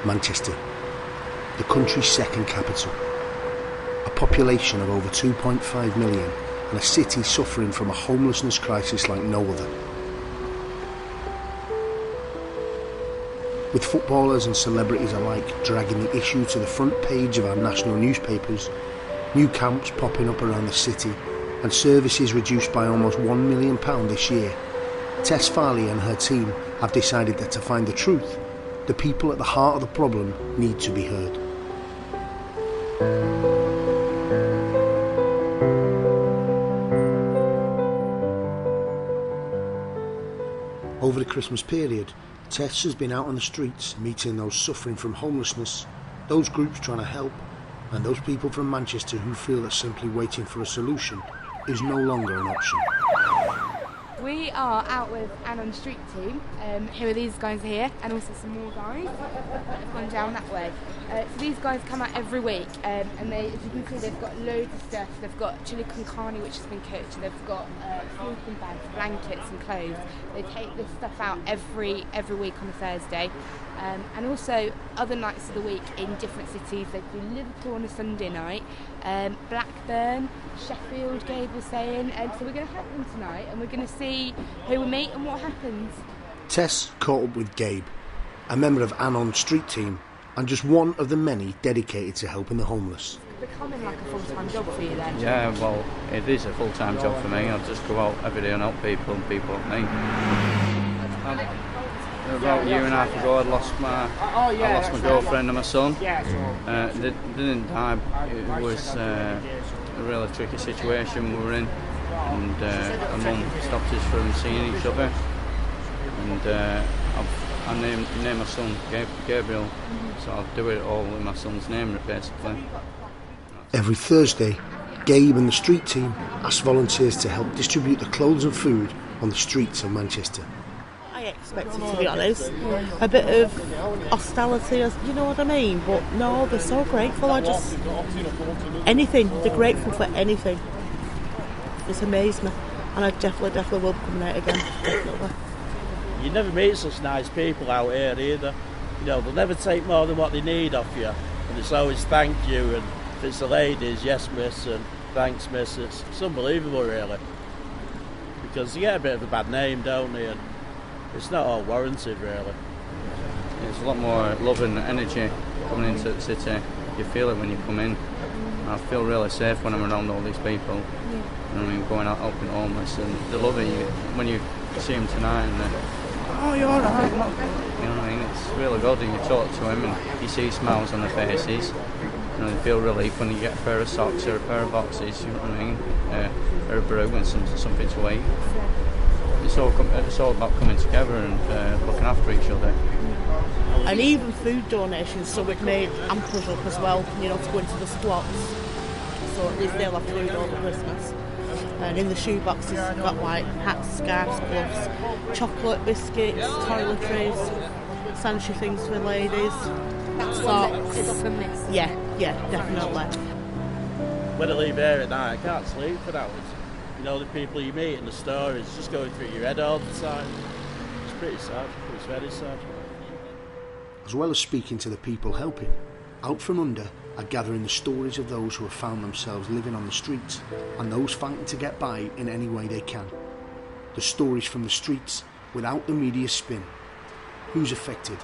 Manchester, the country's second capital. A population of over 2.5 million and a city suffering from a homelessness crisis like no other. With footballers and celebrities alike dragging the issue to the front page of our national newspapers, new camps popping up around the city and services reduced by almost £1 million this year, Tess Farley and her team have decided that to find the truth, the people at the heart of the problem need to be heard. Over the Christmas period, Tess has been out on the streets meeting those suffering from homelessness, those groups trying to help, and those people from Manchester who feel that simply waiting for a solution is no longer an option. We are out with Anon Street Team. Here are these guys here, and also some more guys that have gone down that way. So these guys come out every week, and they, as you can see, they've got loads of stuff. They've got chili con carne, which has been cooked, and they've got sleeping bags, blankets, and clothes. They take this stuff out every week on a Thursday, and also other nights of the week in different cities. They do Liverpool on a Sunday night, Blackburn, Sheffield, Gabe was saying, so we're going to help them tonight, and we're going to see who we meet and what happens. Tess caught up with Gabe, a member of Anon Street Team, and just one of the many dedicated to helping the homeless. It's becoming like a full-time job for you then? Yeah, well, it is a full-time job for me. I just go out every day and help people, and people help me. About a year and a half ago, I lost my girlfriend and my son. They didn't die. It was a really tricky situation we were in, and my mum stopped us from seeing each other. And I named my son Gabriel, so I'll do it all in my son's name, basically. Every Thursday, Gabe and the street team ask volunteers to help distribute the clothes and food on the streets of Manchester. I expected, to be honest, a bit of hostility, you know what I mean? But no, they're so grateful. Anything, they're grateful for anything. It's amazed me, and I definitely will be coming out again, definitely. You never meet such nice people out here either. You know, they'll never take more than what they need off you, and it's always thank you, and if it's the ladies, yes miss, and thanks miss. It's unbelievable really, because you get a bit of a bad name, don't you, and it's not all warranted really. There's a lot more love and energy coming into the city. You feel it when you come in. I feel really safe when I'm around all these people. You know what I mean, going out helping homeless, and they love it when you see them tonight and oh, you're alright. You know what I mean? It's really good, and you talk to them and you see smiles on their faces. You know, they feel relief when you get a pair of socks or a pair of boxes, you know what I mean? Or a brew and something to eat. It's all about coming together and looking after each other. And even food donations, so we've made hampers up as well, you know, to go into the squats. So at least they'll have food over Christmas. And in the shoe boxes, we've got like hats, scarves, gloves, chocolate, biscuits, toiletries, sanitary things for ladies, socks. Yeah, definitely. When I leave here at night, I can't sleep for hours. You know, the people you meet in the store is just going through your head all the time. It's pretty sad. It's very sad. As well as speaking to the people helping, out from under are gathering the stories of those who have found themselves living on the streets and those fighting to get by in any way they can. The stories from the streets without the media spin. Who's affected,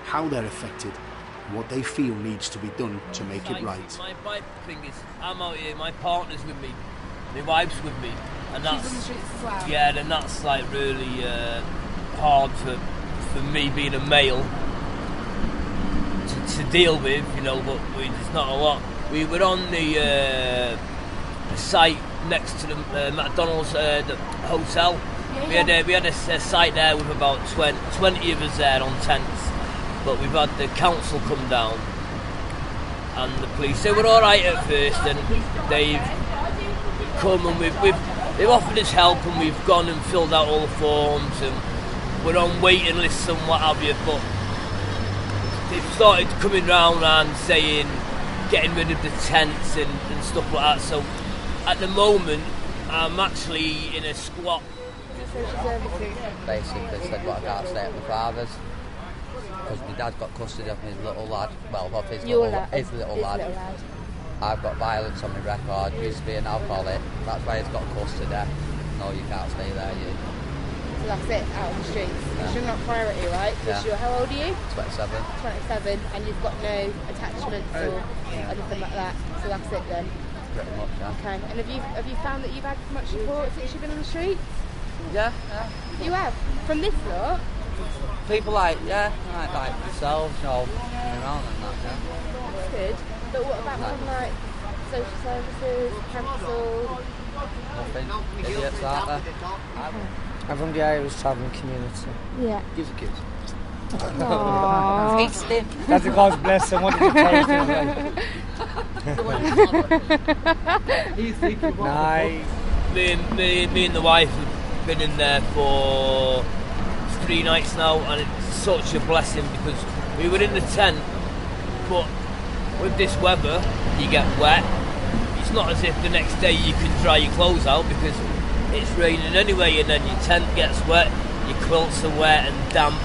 how they're affected, and what they feel needs to be done to make it right. My thing is, I'm out here, my partner's with me, my wife's with me, and that's, she's on the streets as well. Yeah, then that's like really hard for me being a male to deal with, you know, but there's not a lot. We were on the site next to the McDonald's the hotel. Yeah. We had a site there with about 20 of us there on tents, but we've had the council come down and the police. They were all right at first, and they've come and they've offered us help, and we've gone and filled out all the forms, and we're on waiting lists and what have you, but they've started coming round and saying, getting rid of the tents and stuff like that. So at the moment, I'm actually in a squat. Basically said, well, I can't stay at my father's. because my dad got custody of my little lad. Well, of his Your little, lad. his little lad. I've got violence on my record. Used to be an alcoholic. That's why he's got custody. No, you can't stay there. So that's it, out on the streets. Because you're not priority, right? Because Yeah. how old are you? 27. 27, and you've got no attachments or anything like that. So that's it then. Pretty much, yeah. Okay. And have you found that you've had much support since you've been on the streets? Yeah. You have? From this lot? People like themselves, around and that, yeah. That's good. But what about from like social services, council? Nothing. Idiots, aren't there? I'm from the Irish travelling community. Yeah. Gives a kiss. Aww. Taste him. That's a God's blessing. What did you taste it like? Nice. Me and the wife have been in there for 3 nights now, and it's such a blessing because we were in the tent, but with this weather, you get wet. It's not as if the next day you can dry your clothes out because it's raining anyway, and then your tent gets wet, your quilts are wet and damp.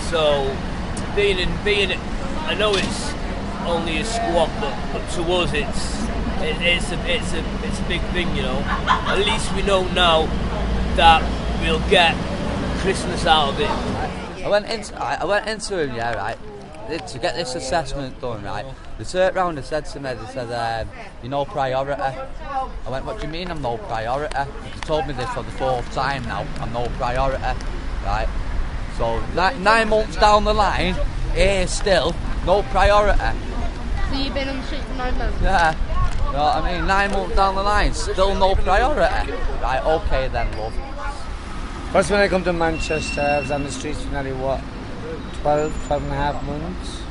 So being I know it's only a squat, but to us it's a big thing, you know. At least we know now that we'll get Christmas out of it. I went into him, yeah, right, to get this assessment done, right. They turned round and said to me, they said, you're no priority. I went, what do you mean I'm no priority? They told me this for the 4th time now, I'm no priority, right. So 9 months down the line, here still, no priority. So you've been on the street for 9 months? Yeah, you know what I mean, 9 months down the line, still no priority. Right, okay then, love. First when I come to Manchester, I was on the streets for nearly 12 and a half months.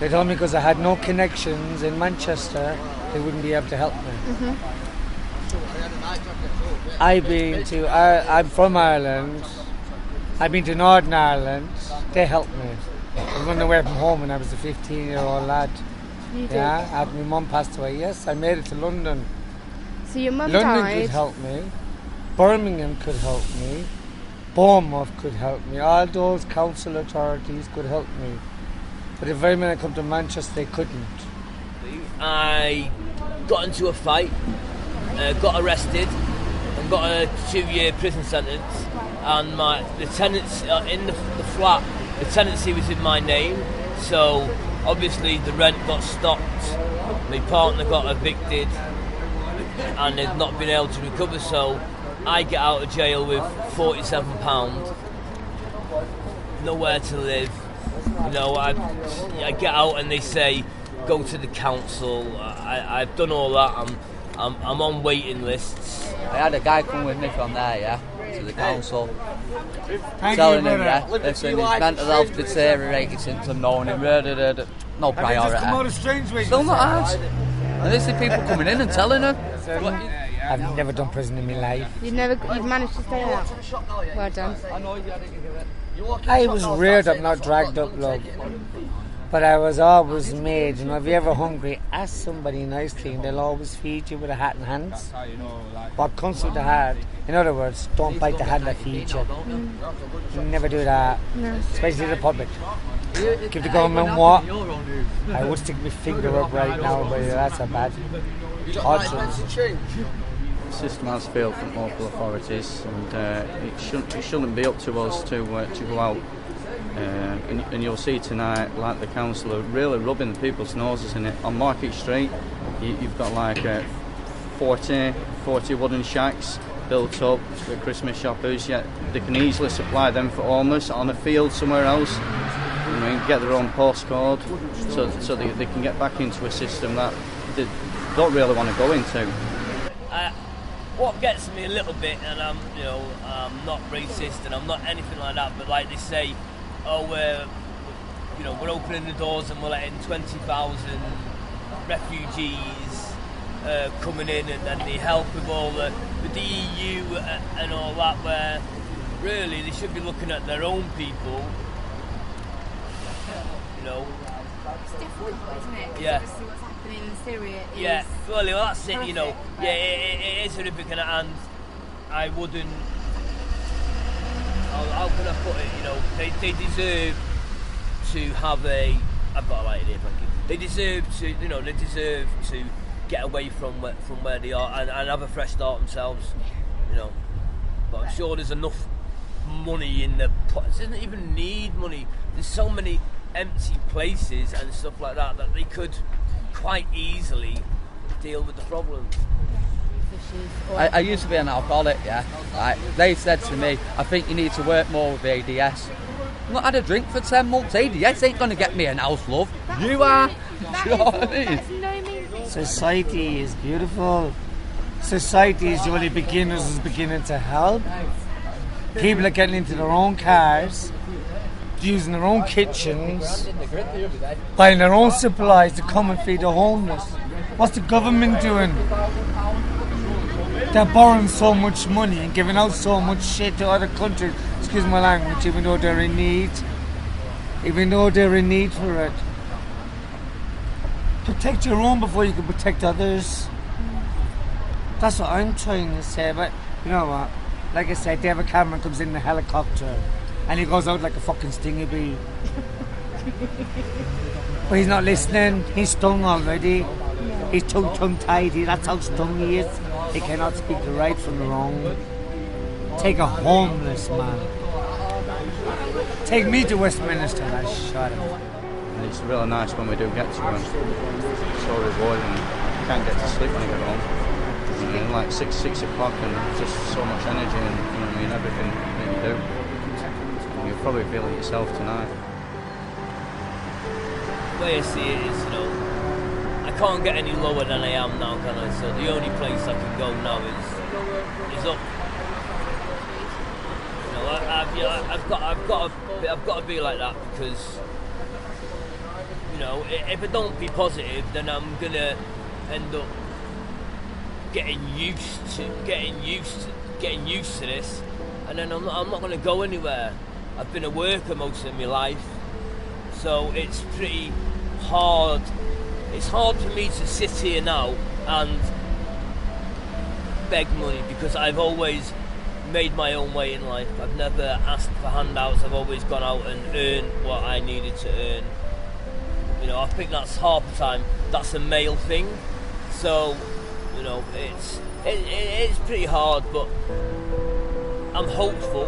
They told me because I had no connections in Manchester, they wouldn't be able to help me. I'm from Ireland. I've been to Northern Ireland. They helped me. I was running away from home when I was a 15-year-old lad. You did? Yeah, my mum passed away. Yes, I made it to London. So your mum London died? could help me. Birmingham could help me. Bournemouth could help me. All those council authorities could help me. But the very minute I come to Manchester, they couldn't. I got into a fight, got arrested, and got a 2-year prison sentence. And the tenants in the flat, the tenancy was in my name, so obviously the rent got stopped. My partner got evicted, and they've not been able to recover. So I get out of jail with £47, nowhere to live. You know, I get out and they say go to the council. I've done all that. I'm on waiting lists. I had a guy come with me from there, yeah, to the council, telling him, yeah, listen, his mental health deteriorated since I've known him, no priority. Still not hard. And this is people coming in and telling him. I've never done prison in my life. You've managed to stay out? Well done. I was reared up, not dragged up, love. But I was always made, if you're ever hungry, ask somebody nicely and they'll always feed you with a hat in hands. What comes with the hat, in other words, don't bite the hand that feeds you. Never do that, especially the public. Give the government what? I would stick my finger up right now, but that's a bad option. The system has failed from local authorities, and it shouldn't be up to us to go out. And you'll see tonight, like the council are really rubbing the people's noses in it. On Market Street, you've got like 40 wooden shacks built up for Christmas shoppers, yet they can easily supply them for homeless on a field somewhere else. Get their own postcode, so they can get back into a system that they don't really want to go into. What gets me a little bit, and I'm not racist and I'm not anything like that, but like they say, we're opening the doors and we're letting 20,000 refugees coming in, and then they help with all the EU and all that, where really they should be looking at their own people. It's difficult, isn't it? Yeah. Obviously what's happening in Syria is... Yeah, well, that's it, it is horrific, and I wouldn't... How can I put it, they deserve to have a. I've got a light here, thank you. They deserve to, they deserve to get away from where they are and have a fresh start themselves, But I'm sure there's enough money in the pot. It doesn't even need money. There's so many empty places and stuff like that they could quite easily deal with the problems. I used to be an alcoholic, yeah. They said to me, I think you need to work more with ADS. I've not had a drink for 10 months. ADS ain't going to get me an house, love. You are. Do you know what I mean? Society is beautiful. Society is only is beginning to help. People are getting into their own cars, using their own kitchens, buying their own supplies to come and feed the homeless. What's the government doing? They're borrowing so much money and giving out so much shit to other countries, excuse my language, even though they're in need. Even though they're in need for it. Protect your own before you can protect others. That's what I'm trying to say, but you know what? Like I said, David Cameron comes in a helicopter and he goes out like a fucking stingy bee. But he's not listening, he's stung already. He's tongue-tied, that's how stung he is. He cannot speak the right from the wrong. Take a homeless man. Take me to Westminster and I shot him. And it's really nice when we do get to them. It's so rewarding. You can't get to sleep when you get home. Like 6 o'clock and just so much energy and everything that you do. And you'll probably feel it yourself tonight. The way I see it is, I can't get any lower than I am now, can I? So the only place I can go now is up. I've got to be like that because if I don't be positive, then I'm gonna end up getting used to this, and then I'm not going to go anywhere. I've been a worker most of my life, so it's pretty hard. It's hard for me to sit here now and beg money because I've always made my own way in life. I've never asked for handouts. I've always gone out and earned what I needed to earn. I think that's half the time. That's a male thing, so. It's pretty hard, but I'm hopeful